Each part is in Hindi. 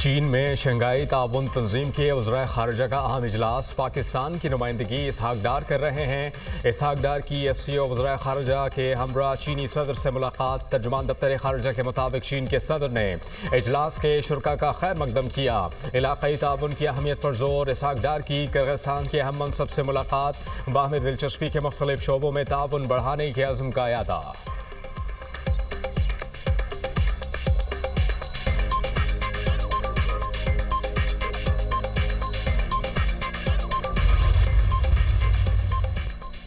चीन में शंघाई ताउन तंजीम के वज़राए ख़ारिजा का अहम इजलास पाकिस्तान की नुमाइंदगी इसहाक डार कर रहे हैं। इसहाक डार की SCO वज़राए ख़ारिजा के हमरा चीनी सदर से मुलाकात। तर्जुमान दफ्तर ख़ारिजा के मुताबिक चीन के सदर ने इजलास के शुरा का खैर मकदम किया। इलाक़ाई ताउन की अहमियत पर जोर। इसहाक डार की किर्गिस्तान के अहम मनसब से मुलाकात। बाहमी दिलचस्पी के मुख्तलिफ शोबों में ताउन बढ़ाने के अज़्म का यादा।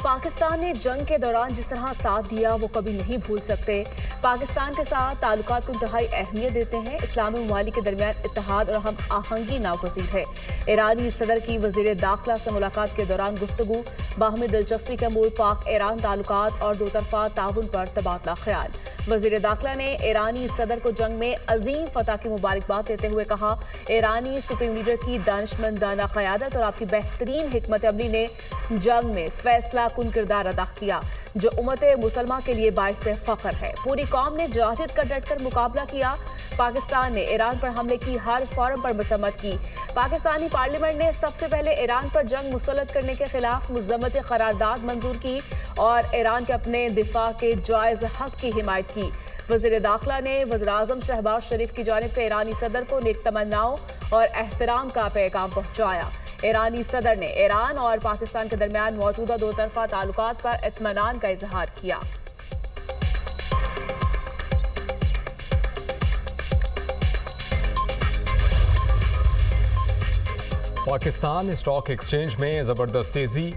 पाकिस्तान ने जंग के दौरान जिस तरह साथ दिया वो कभी नहीं भूल सकते। पाकिस्तान के साथ ताल्लुकात को इंतहाई अहमियत देते हैं। इस्लामी ममालिक के दरमियान इत्तेहाद और हम आहंगी नागज़ीर है। ईरानी सदर की वज़ीर दाखिला से मुलाकात के दौरान गुफ्तगू। बाहमी दिलचस्पी के अमूर पाक ईरान ताल्लुकात और दो तरफा ताउन पर तबादला ख्याल। वज़ीर दाखिला ने ईरानी सदर को जंग में अजीम फतह की मुबारकबाद देते हुए कहा, ईरानी सुप्रीम लीडर की दानिशमंदाना क़यादत और आपकी बेहतरीन हिकमत अमली ने जंग में फैसला कुन किरदार अदा किया, जो उम्मत मुसलमान के लिए बाइस फ़ख्र है। पूरी कौम ने जाहिद कर डटकर मुकाबला किया। पाकिस्तान ने ईरान पर हमले की हर फॉरम पर मसम्मत की। पाकिस्तानी पार्लियामेंट ने सबसे पहले ईरान पर जंग मुसल्लत करने के खिलाफ मुज़म्मत करारदाद मंजूर की और ईरान के अपने दिफा के जायज़ हक की हिमायत की। वज़ीर दाखिला ने वज़ीर-ए-आज़म शहबाज शरीफ की जानिब से ईरानी सदर को नेक तमन्नाओं और एहतराम का पैगाम पहुंचाया। ईरानी सदर ने ईरान और पाकिस्तान के दरमियान मौजूदा दो तरफा ताल्लुकात पर इत्मीनान का इजहार किया। पाकिस्तान स्टॉक एक्सचेंज में ज़बरदस्त तेज़ी।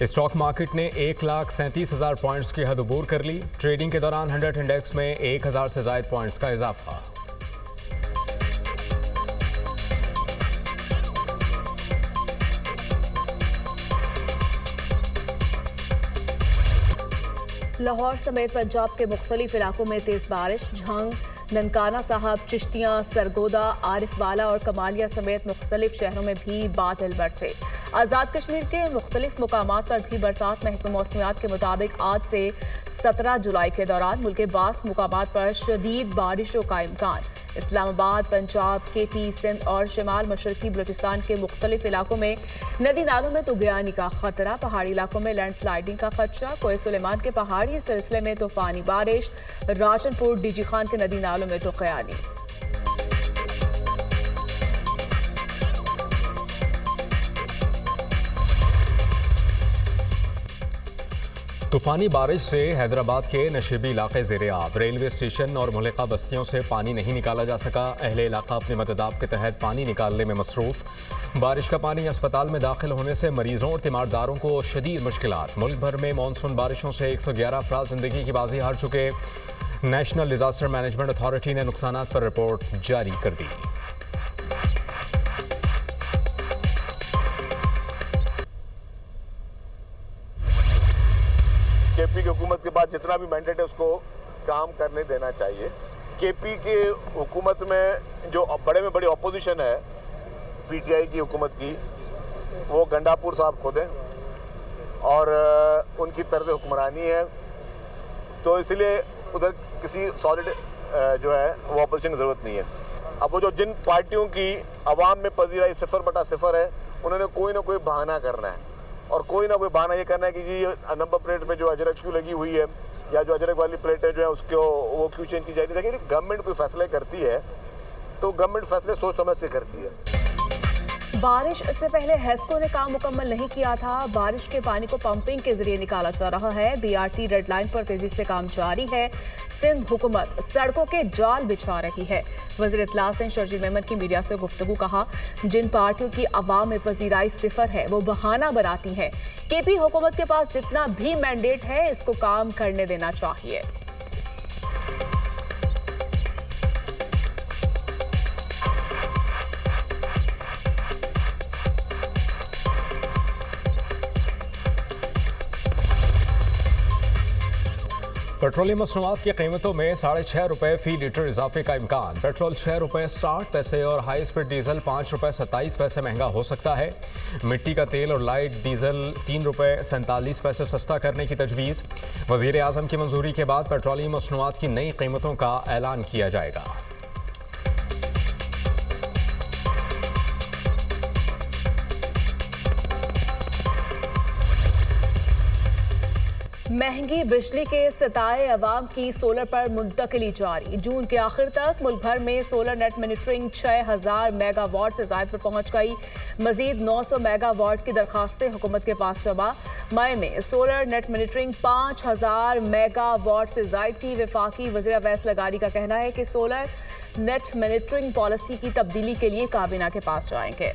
स्टॉक मार्केट ने 1,37,000 पॉइंट्स की हद अबूर कर ली। ट्रेडिंग के दौरान 100 इंडेक्स में 1,000 से ज़ायद पॉइंट्स का इजाफा। लाहौर समेत पंजाब के मुख्तलिफ इलाकों में तेज बारिश। झंग, ननकाना साहब, चिश्तियाँ, सरगोदा, आरिफ वाला और कमालिया समेत मुख्तलिफ शहरों में भी बादल बरसे। आज़ाद कश्मीर के मुख्तलिफ मुकामात पर भी बरसात। महकमा मौसमियात के मुताबिक आज से 17 जुलाई के दौरान मुल्क के बास मुकामात पर शदीद बारिशों का इम्कान। इस्लामाबाद, पंजाब, KP, सिंध और शिमाल मशरकी बलूचिस्तान के मुख्तलिफ इलाकों में नदी नालों में तुगयानी का खतरा। पहाड़ी इलाकों में लैंडस्लाइडिंग का खदशा। कोहे सुलेमान के पहाड़ी सिलसिले में तूफानी बारिश। राजनपुर, DG खान के नदी नालों में तुगयानी। तूफानी बारिश से हैदराबाद के नशीबी इलाके ज़ेरे आब। रेलवे स्टेशन और मुहल्लिका बस्तियों से पानी नहीं निकाला जा सका। अहले इलाका अपने मददाब के तहत पानी निकालने में मसरूफ़। बारिश का पानी अस्पताल में दाखिल होने से मरीजों और तीमारदारों को शदीद मुश्किलात। मुल्क भर में मानसून बारिशों से 111 अफराद जिंदगी की बाजी हार चुके। नेशनल डिजास्टर मैनेजमेंट अथॉरिटी ने नुकसानात पर रिपोर्ट जारी कर दी। KP की हुकूमत के बाद जितना भी मैंडेट है उसको काम करने देना चाहिए। KP की हुकूमत में जो बड़े में बड़ी अपोजिशन है PTI की हुकूमत की, वो गंडापुर साहब खुद हैं और उनकी तर्ज हुक्मरानी है, तो इसलिए उधर किसी सॉलिड जो है वो अपोजिशन की ज़रूरत नहीं है। अब वो जो जिन पार्टियों की आवाम में पजीराई 0/0 है, उन्होंने कोई ना कोई बहाना करना है और कोई ना कोई बहाना ये करना है कि ये नंबर प्लेट में जो अजरक क्यों लगी हुई है या जो अजरक वाली प्लेटें जो है उसको वो क्यों चेंज की जाएगी। देखिए, गवर्नमेंट कोई फैसले करती है तो गवर्नमेंट फैसले सोच समझ से करती है। बारिश से पहले हेस्को ने काम मुकम्मल नहीं किया था। बारिश के पानी को पंपिंग के जरिए निकाला जा रहा है। BRT रेड लाइन पर तेजी से काम जारी है। सिंध हुकूमत सड़कों के जाल बिछा रही है। वज़ीर इत्तलात सिंह शर्जील मेमन की मीडिया से गुफ्तगू कहा, जिन पार्टियों की अवाम में पजीराई 0 है वो बहाना बनाती है। KP हुकूमत के पास जितना भी मैंडेट है इसको काम करने देना चाहिए। पेट्रोलियम मसनूआत की कीमतों में 6.5 रुपये फ़ी लीटर इजाफे का इम्कान। पेट्रोल 6 रुपये 60 पैसे और हाई स्पीड डीजल 5 रुपये 27 पैसे महंगा हो सकता है। मिट्टी का तेल और लाइट डीजल 3 रुपये 47 पैसे सस्ता करने की तजवीज़। वज़ीर आज़म की मंजूरी के बाद पेट्रोलियम मसनूआत की नई कीमतों का ऐलान किया जाएगा। महंगी बिजली के सताए अवाम की सोलर पर मुंतकिली जारी। जून के आखिर तक मुल्क भर में सोलर नेट मॉनिटरिंग 6000 मेगावाट से ज्यादा पर पहुंच गई। मजीद 900 मेगावाट की दरखास्तें हुकूमत के पास जमा। मई में सोलर नेट मॉनिटरिंग 5000 मेगावाट से ज्यादा की। वफाकी वज़ीर अवैस लगारी का कहना है कि सोलर नेट मॉनिटरिंग पॉलिसी की तब्दीली के लिए काबीना के पास जाएंगे।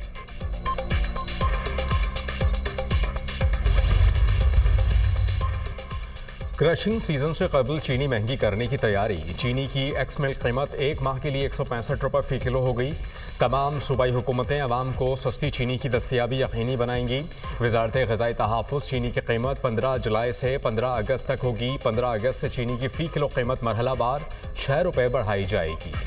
क्रशिंग सीजन से कबल चीनी महंगी करने की तैयारी। चीनी की एक्स मिल्क कीमत एक माह के लिए 165 रुपये फी किलो हो गई। तमाम सूबाई हुकूमतें आवाम को सस्ती चीनी की दस्तियाबी यकीनी बनाएंगी। वजारत ग़िज़ाई तहफ़्फ़ुज़ चीनी की कीमत 15 जुलाई से 15 अगस्त तक होगी। 15 अगस्त से चीनी की फ़ी किलो कीमत मरहलावार 6 रुपये बढ़ाई जाएगी।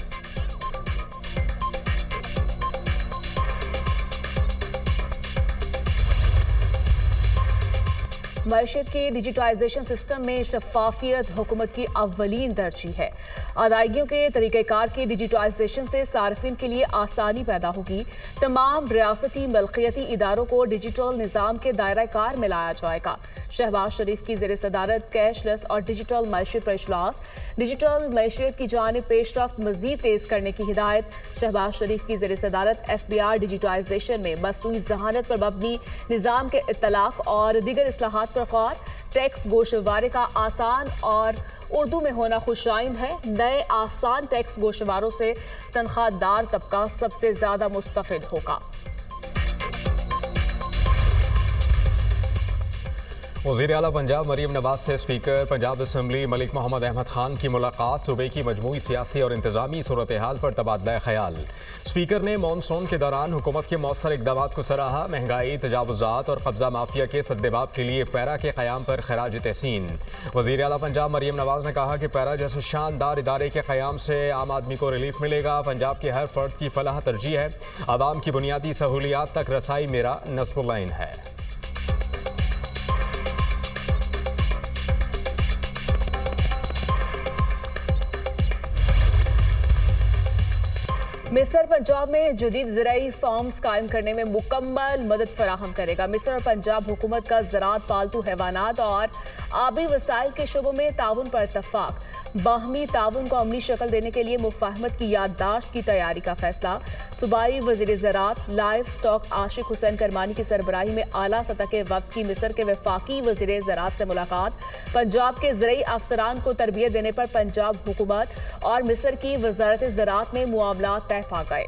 मईशत के डिजिटाइजेशन सिस्टम में शफाफियत हुकूमत की अव्वलीन तरजीह है। अदायगियों के तरीक़ेकार के डिजिटाइजेशन से सार्फिन के लिए आसानी पैदा होगी। तमाम रियासती मलकियती इदारों को डिजिटल निज़ाम के दायरा कार में लाया जाएगा। शहबाज शरीफ की ज़ेर सदारत कैशलेस और डिजिटल मईशत पर इजलास। डिजिटल मईशत की जानिब पेशरफ्त मज़ीद तेज़ करने की हिदायत। शहबाज शरीफ की ज़ेर सदारत FBR डिजिटाइजेशन में मसनूई ज़हानत पर मबनी निज़ाम के इत्तलाक़ और दीगर इस्लाहात पर गौर। टैक्स गोशवारे का आसान और उर्दू में होना खुशाइंद है। नए आसान टैक्स गोशवारों से तनख्वाहदार तबका सबसे ज्यादा मुस्तफिद होगा। वज़ीर आला पंजाब मरीम नवाज से स्पीकर पंजाब असम्बली मलिक मोहम्मद अहमद खान की मुलाकात। सूबे की मजमूई सियासी और इंतजामी सूरत हाल पर तबादला ख्याल। स्पीकर ने मानसून के दौरान हुकूमत के मौसर इक़दाम को सराहा। महंगाई, तजावुज़ात और कब्जा माफिया के सद्देबाब के लिए पैरा के क़याम पर खराज तहसीन। वज़ीर आला पंजाब मरीम नवाज ने कहा कि पैरा जैसे शानदार इदारे के क़याम से आम आदमी को रिलीफ मिलेगा। पंजाब के हर फर्द की फलाह तरजीह है। आवाम की बुनियादी सहूलियात तक रसाई मेरा नस्बुल आइन है। मिस्र पंजाब में जदीद ज़राई फार्म्स कायम करने में मुकम्मल मदद फराहम करेगा। मिस्र और पंजाब हुकूमत का ज़राअत, पालतू हैवानात और आबी वसाइल के शोबों में ताउन पर इत्तफाक। बाहमी ताउन को अमली शक्ल देने के लिए मुफाहमत की याददाश्त की तैयारी का फैसला। सूबाई वज़ीर ज़राअत लाइफ स्टॉक आशिक हुसैन करमानी की सरबराही में आला सतह के वफ़द की मिस्र के वफाकी वज़ीर ज़राअत से मुलाकात। पंजाब के ज़रई अफसरान को तरबियत देने पर पंजाब हुकूमत और मिस्र की वज़ारत ज़राअत में मुआमलात तय पा गए।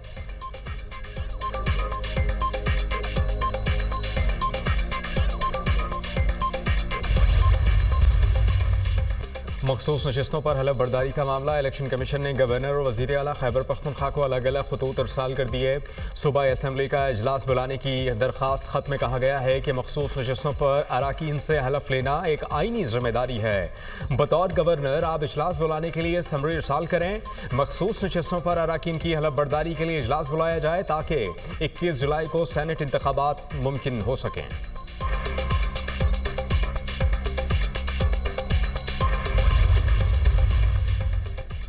मखसूस नशिस्तों पर हलफ बर्दारी का मामला। इलेक्शन कमीशन ने गवर्नर और वज़ीर आला खैबर पख्तूनख्वा को अलग अलग खतूत इरसाल कर दिए। सूबाई असम्बली का इजलास बुलाने की दरखास्त खत में कहा गया है कि मखसूस नशिस्तों पर अराकीन से हलफ लेना एक आईनी जिम्मेदारी है। बतौर गवर्नर आप इजलास बुलाने के लिए समरी इरसाल करें। मखसूस नशिस्तों पर अराकीन की हलफ बर्दारी के लिए इजलास बुलाया जाए ताकि 21 जुलाई को सेनेट इंतखाबात मुमकिन हो सकें।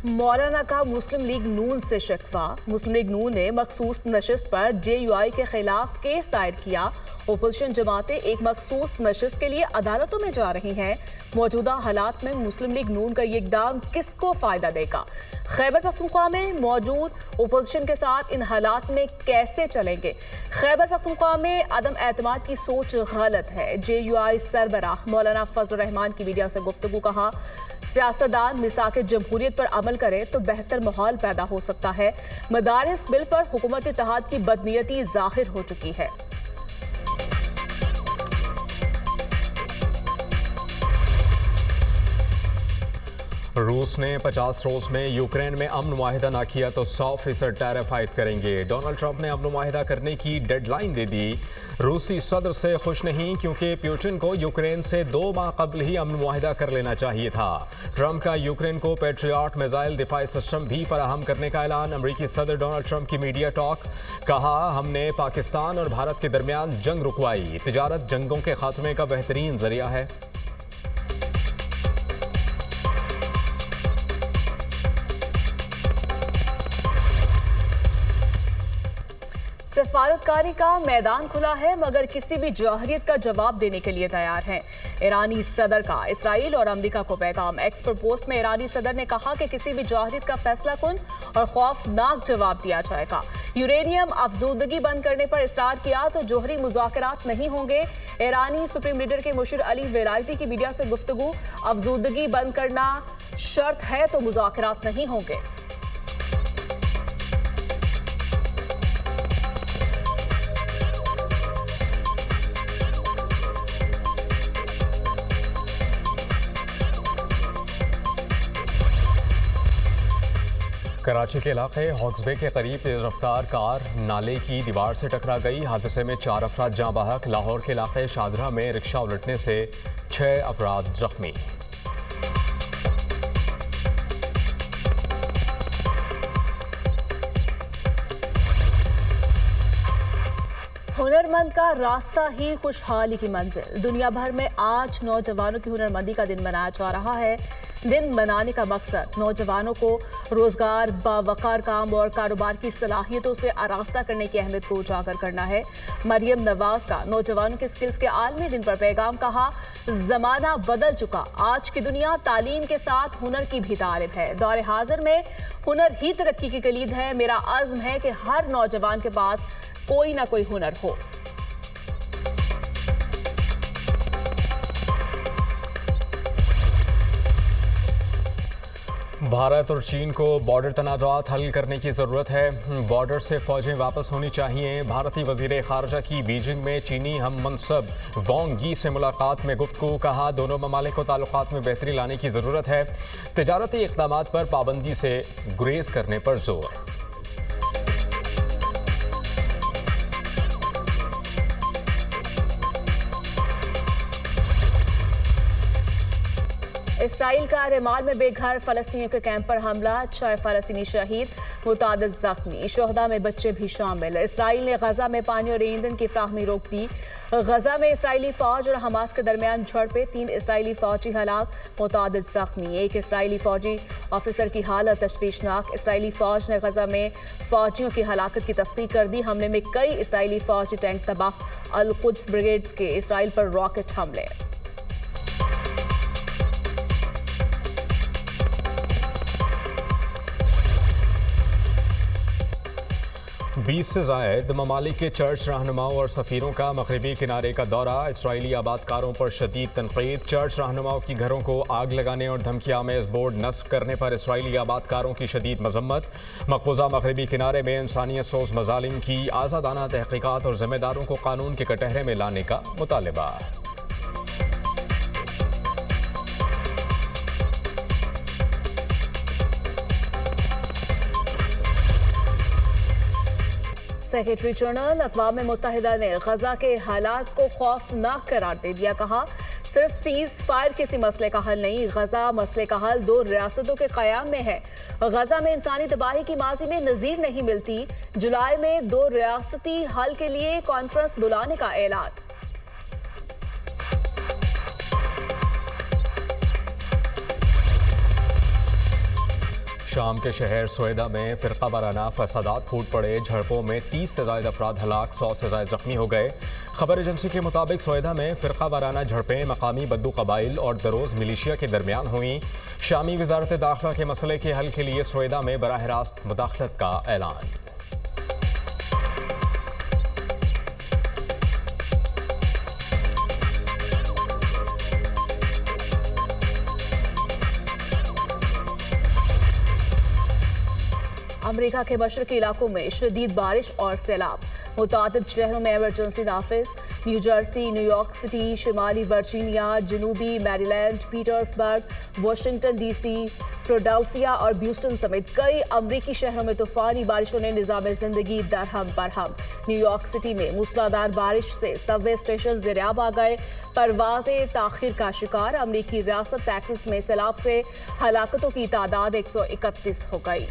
मौलाना का मुस्लिम लीग नून से शिकवा। मुस्लिम लीग नून ने मखसूस नशिस्त पर JUI के खिलाफ केस दायर किया। ओपोजिशन जमातें एक मखसूस नशिस्त के लिए अदालतों में जा रही हैं। मौजूदा हालात में मुस्लिम लीग नून का ये इकदाम किसको फायदा देगा? खैबर पख्तूनख्वा में मौजूद ओपोजिशन के साथ इन हालात में कैसे चलेंगे? खैबर पख्तूनख्वा में अदम एतमाद की सोच गलत है। JUI सरबराह मौलाना फजल रहमान की मीडिया से गुफ्तगू। कहा सियासतदान मिसाक जमहूरियत पर अमल करे तो बेहतर माहौल पैदा हो सकता है। मदारिस बिल पर हुकूमत इत्तेहाद की बदनीयती जाहिर हो चुकी है। रूस ने 50 रोज में यूक्रेन में अमन मुआहिदा ना किया तो 100% टैरिफ आयद करेंगे। डोनाल्ड ट्रंप ने अमन मुआहिदा करने की डेडलाइन दे दी। रूसी सदर से खुश नहीं क्योंकि पुतिन को यूक्रेन से 2 माह कबल ही अमन मुआहिदा कर लेना चाहिए था। ट्रंप का यूक्रेन को पैट्रियट मिसाइल दिफाई सिस्टम भी फराहम करने का ऐलान। अमरीकी सदर डोनाल्ड ट्रंप की मीडिया टॉक। कहा हमने पाकिस्तान और भारत के दरमियान जंग रुकवाई। तिजारत जंगों के खात्मे का बेहतरीन जरिया है। सफारतकारी का मैदान खुला है मगर किसी भी जौहरियत का जवाब देने के लिए तैयार है। ईरानी सदर का इसराइल और अमेरिका को पैगाम। एक्स पर पोस्ट में ईरानी सदर ने कहा कि किसी भी जोहरीत का फैसलाकुन और खौफनाक जवाब दिया जाएगा। यूरेनियम अफजूदगी बंद करने पर इसरार किया तो जोहरी मुज़ाकरात नहीं होंगे। ईरानी सुप्रीम लीडर के मुशीर अली वेलायती की मीडिया से गुफ्तगू। अफजूदगी बंद करना शर्त है तो मुज़ाकरात नहीं होंगे। कराची के इलाके हॉक्सबे के करीब तेज रफ्तार कार नाले की दीवार से टकरा गई। हादसे में 4 अफराद जाँ बहक। लाहौर के इलाके शादरा में रिक्शा उलटने से 6 अफराद जख्मी। हुनरमंद का रास्ता ही खुशहाली की मंजिल। दुनिया भर में आज नौजवानों की हुनरमंदी का दिन मनाया जा रहा है। दिन मनाने का मकसद नौजवानों को रोजगार, बावकार काम और कारोबार की सलाहियतों से आरास्ता करने की अहमियत को उजागर करना है। मरियम नवाज का नौजवानों के स्किल्स के आलमी दिन पर पैगाम। कहा, जमाना बदल चुका, आज की दुनिया तालीम के साथ हुनर की भी तालिब है। दौर हाजिर में हुनर ही तरक्की की कलीद है। मेरा अज़्म है कि हर नौजवान के पास कोई ना कोई हुनर हो। भारत और चीन को बॉर्डर तनाज़ात हल करने की ज़रूरत है। बॉर्डर से फ़ौजें वापस होनी चाहिए। भारतीय वज़ीर ख़ारजा की बीजिंग में चीनी हम मनसब वांग यी से मुलाकात में गुफ्तगू। कहा, दोनों ममालिक को ताल्लुकात में बेहतरी लाने की ज़रूरत है। तिजारती इक़दामात पर पाबंदी से गुरेज करने पर जोर। इसराइल का रेमाल में बेघर फलस्तीनियों के कैंप पर हमला, 6 फलस्तीनी शहीद, मुतादिद जख्मी। शोहदा में बच्चे भी शामिल। इसराइल ने गजा में पानी और ईंधन की फ्राहमी रोक दी। गजा में इसराइली फौज और हमास के दरमियान झड़पें, 3 इसराइली फौजी हलाक, मुतादिद जख्मी। एक इसराइली फौजी ऑफिसर की हालत तशवीशनाक। इसराइली फौज ने गजा में फौजियों की हलाकत की तस्दीक कर दी। हमले में कई इसराइली फौजी टैंक तबाह। अल कुद्स ब्रिगेड्स के इसराइल पर रॉकेट हमले। 20 से ज़ायद ममालिक के चर्च रहनुमाओं और सफ़ीरों का मगरबी किनारे का दौरा। इसराइली आबादकारों पर शदीद तनकीद। चर्च रहनुमाओं की घरों को आग लगाने और धमकियाँ में बोर्ड नस्ब करने पर इसराइली आबादकारों की शदीद मजम्मत। मकबूजा मगरबी किनारे में इंसानियत सोज मजालिम की आज़ादाना तहकीकात और ज़िम्मेदारों को कानून के कटहरे में लाने का मुतालबा। सेक्रेटरी जनरल अक़वाम मुत्तहिदा ने गजा के हालात को खौफनाक करार दे दिया। कहा, सिर्फ सीज फायर किसी मसले का हल नहीं, गजा मसले का हल 2 रियासतों के क़याम में है। गजा में इंसानी तबाही की माजी में नज़ीर नहीं मिलती। जुलाई में 2 रियासती हल के लिए कॉन्फ्रेंस बुलाने का ऐलान। शाम के शहर सोएदा में फ़िरका वाराना फसादात फूट पड़े। झड़पों में 30 से ज़ायद अफराद हलाक, 100 से ज़ायद जख्मी हो गए। खबर एजेंसी के मुताबिक सोएदा में फ़िरका वाराना झड़पें मकामी बद्दू कबाइल और दरोज़ मिलिशिया के दरमियान हुई। शामी वज़ारत दाखिला के मसले के हल के लिए सोएदा में बराह रास्त मुदाखलत का ऐलान। अमेरिका के मशरकी इलाकों में शदीद बारिश और सैलाब। मुतादिद शहरों में इमरजेंसी नाफिज। न्यू जर्सी, न्यूयॉर्क सिटी, शिमाली वर्जीनिया, जनूबी Maryland, Petersburg, Washington DC, Philadelphia और ब्यूस्टन समेत कई अमरीकी शहरों में तूफानी बारिशों ने निज़ाम ज़िंदगी दरहम बरहम। न्यूयॉर्क सिटी में मूसलाधार बारिश से सबवे स्टेशन ज़ेरियाब आ गए। परवाज़ें ताख़िर का शिकार। अमरीकी रियासत टेक्सास में सैलाब से हलाकतों की तादाद 131 हो गई।